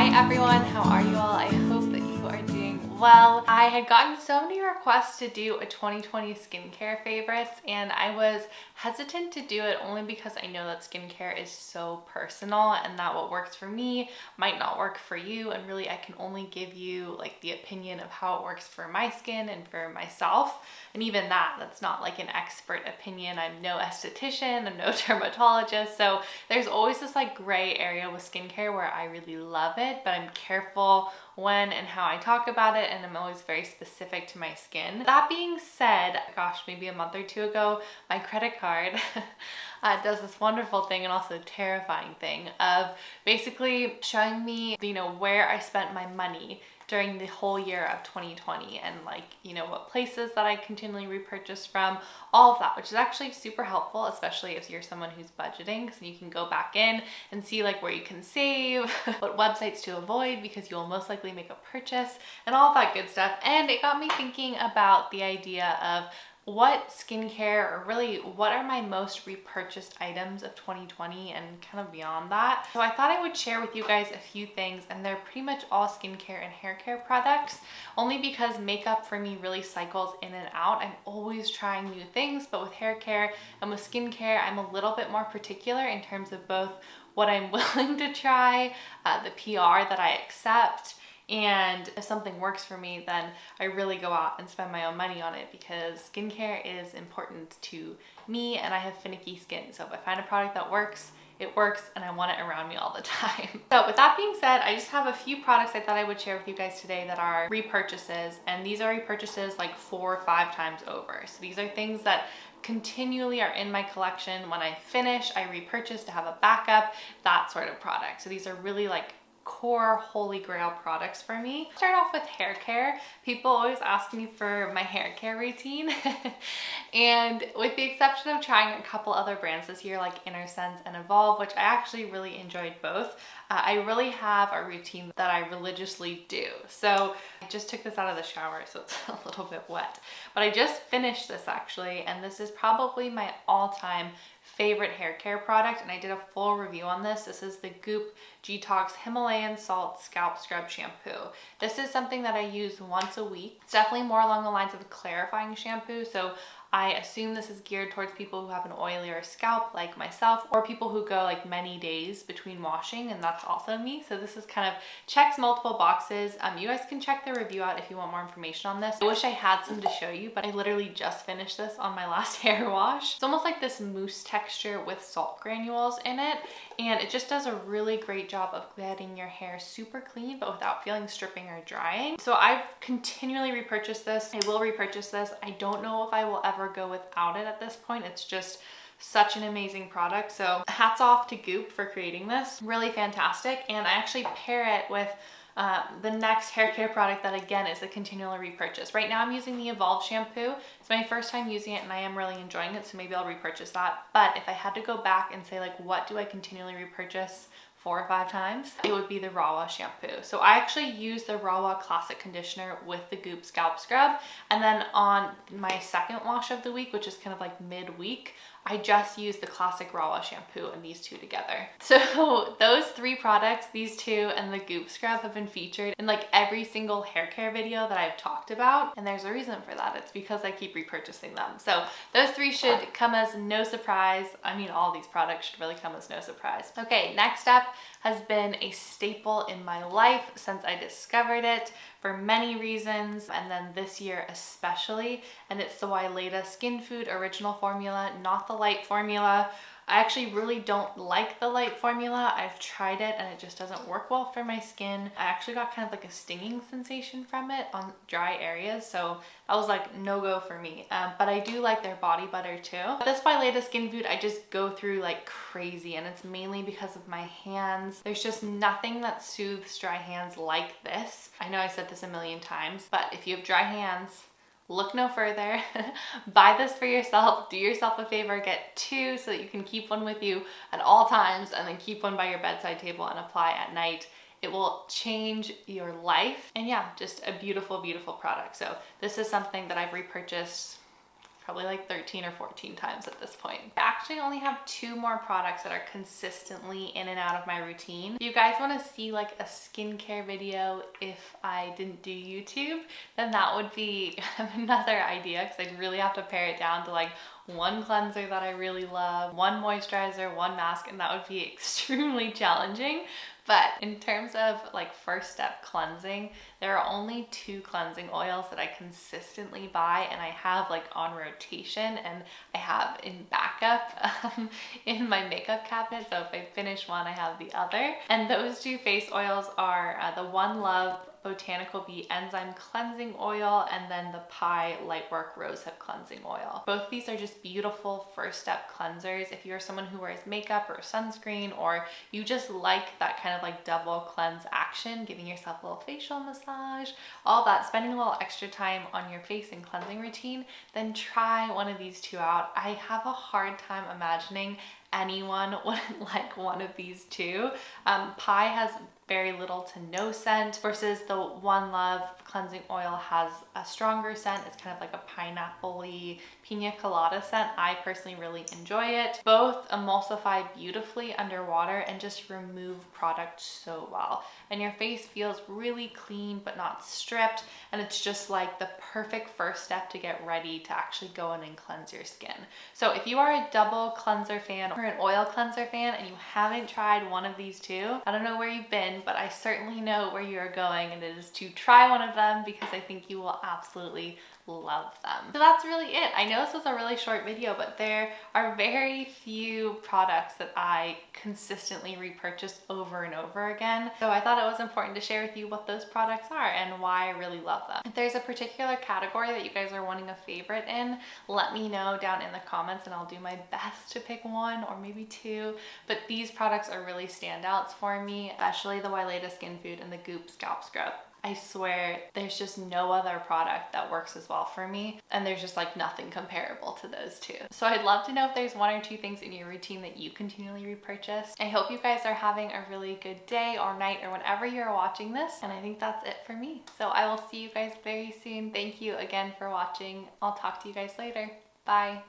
Hi everyone, how are you all? I hope that you are doing well. I had gotten so many requests to do a 2020 skincare favorites, and I was hesitant to do it only because I know that skincare is so personal and that what works for me might not work for you, and really I can only give you like the opinion of how it works for my skin and for myself. And even that's not like an expert opinion. I'm no esthetician, I'm no dermatologist, so there's always this like gray area with skincare where I really love it, but I'm careful when and how I talk about it, and I'm always very specific to my skin. That being said, gosh, maybe a month or two ago, my credit card does this wonderful thing and also terrifying thing of basically showing me, where I spent my money during the whole year of 2020, and what places that I continually repurchased from, all of that, which is actually super helpful, especially if you're someone who's budgeting, because you can go back in and see like where you can save, what websites to avoid because you'll most likely make a purchase, and all of that good stuff. And it got me thinking about the idea of what skincare, or really what are my most repurchased items of 2020 and kind of beyond that. So I thought I would share with you guys a few things, and they're pretty much all skincare and hair care products, only because makeup for me really cycles in and out. I'm always trying new things, but with hair care and with skincare, I'm a little bit more particular in terms of both what I'm willing to try, the PR that I accept, and if something works for me, then I really go out and spend my own money on it, because skincare is important to me and I have finicky skin. So if I find a product that works, it works, and I want it around me all the time. So with that being said, I just have a few products I thought I would share with you guys today that are repurchases, and these are repurchases like 4 or 5 times over. So these are things that continually are in my collection. When I finish, I repurchase to have a backup, that sort of product. So these are really like core holy grail products for me. Start off with hair care. People always ask me for my hair care routine and with the exception of trying a couple other brands this year like Inner Sense and Evolve, which I actually really enjoyed both, I really have a routine that I religiously do. So I just took this out of the shower, so it's a little bit wet, but I just finished this actually, and this is probably my all-time favorite hair care product, and I did a full review on this. This is the Goop Detox Himalayan Salt Scalp Scrub Shampoo. This is something that I use once a week. It's definitely more along the lines of a clarifying shampoo, so I assume this is geared towards people who have an oilier scalp like myself, or people who go like many days between washing, and that's also me. So this is kind of checks multiple boxes. You guys can check the review out if you want more information on this. I wish I had some to show you, but I literally just finished this on my last hair wash. It's almost like this mousse texture with salt granules in it, and it just does a really great job of getting your hair super clean but without feeling stripping or drying. So I've continually repurchased this. I will repurchase this. I don't know if I will ever go without it at this point. It's just such an amazing product. So hats off to Goop for creating this. Really fantastic. And I actually pair it with the next hair care product that again is a continual repurchase. Right now I'm using the Evolve shampoo. It's my first time using it and I am really enjoying it, so maybe I'll repurchase that. But if I had to go back and say like what do I continually repurchase 4 or 5 times, it would be the Rawa shampoo. So I actually use the Rawa Classic Conditioner with the Goop Scalp Scrub, and then on my second wash of the week, which is kind of like mid-week, I just use the Classic Rawa shampoo and these two together. So those 3 products, these 2 and the Goop Scrub, have been featured in like every single hair care video that I've talked about, and there's a reason for that. It's because I keep repurchasing them. So those 3 should come as no surprise. I mean, all these products should really come as no surprise. Okay, next up has been a staple in my life since I discovered it for many reasons, and then this year especially, and it's the Wyleta Skin Food Original Formula, not the light formula. I actually really don't like the light formula. I've tried it and it just doesn't work well for my skin. I actually got kind of like a stinging sensation from it on dry areas, so that was like no-go for me. But I do like their body butter too. This Wyleta Skin Food I just go through like crazy, and it's mainly because of my hands. There's just nothing that soothes dry hands like this. I know I said this a million times, but if you have dry hands, look no further. Buy this for yourself. Do yourself a favor, get 2 so that you can keep one with you at all times, and then keep one by your bedside table and apply at night. It will change your life. And yeah, just a beautiful, beautiful product. So this is something that I've repurchased probably like 13 or 14 times at this point. I actually only have 2 more products that are consistently in and out of my routine. If you guys want to see like a skincare video if I didn't do YouTube, then that would be another idea, because I'd really have to pare it down to like one cleanser that I really love, one moisturizer, one mask, and that would be extremely challenging. But in terms of like first step cleansing, there are only 2 cleansing oils that I consistently buy and I have like on rotation, and I have in backup in my makeup cabinet. So if I finish one, I have the other. And those 2 face oils are the One Love Botanical Bee Enzyme Cleansing Oil and then the Pi Lightwork Rosehip Cleansing Oil. Both these are just beautiful first step cleansers. If you're someone who wears makeup or sunscreen, or you just like that kind of like double cleanse action, giving yourself a little facial massage, all that, spending a little extra time on your face and cleansing routine, then try one of these 2 out. I have a hard time imagining anyone wouldn't like one of these 2. Pi has very little to no scent, versus the One Love cleansing oil has a stronger scent. It's kind of like a pineapple-y pina colada scent. I personally really enjoy it. Both emulsify beautifully underwater and just remove product so well. And your face feels really clean but not stripped, and it's just like the perfect first step to get ready to actually go in and cleanse your skin. So if you are a double cleanser fan or an oil cleanser fan and you haven't tried one of these 2, I don't know where you've been, but I certainly know where you are going, and it is to try one of them because I think you will absolutely love them. So that's really it. I know this was a really short video, but there are very few products that I consistently repurchase over and over again. So I thought it was important to share with you what those products are and why I really love them. If there's a particular category that you guys are wanting a favorite in, let me know down in the comments and I'll do my best to pick 1 or maybe 2. But these products are really standouts for me, especially the Wyleta Skin Food and the Goop Scalp Scrub. I swear there's just no other product that works as well for me, and there's just like nothing comparable to those 2. So I'd love to know if there's 1 or 2 things in your routine that you continually repurchase. I hope you guys are having a really good day or night or whenever you're watching this, and I think that's it for me. So I will see you guys very soon. Thank you again for watching. I'll talk to you guys later. Bye.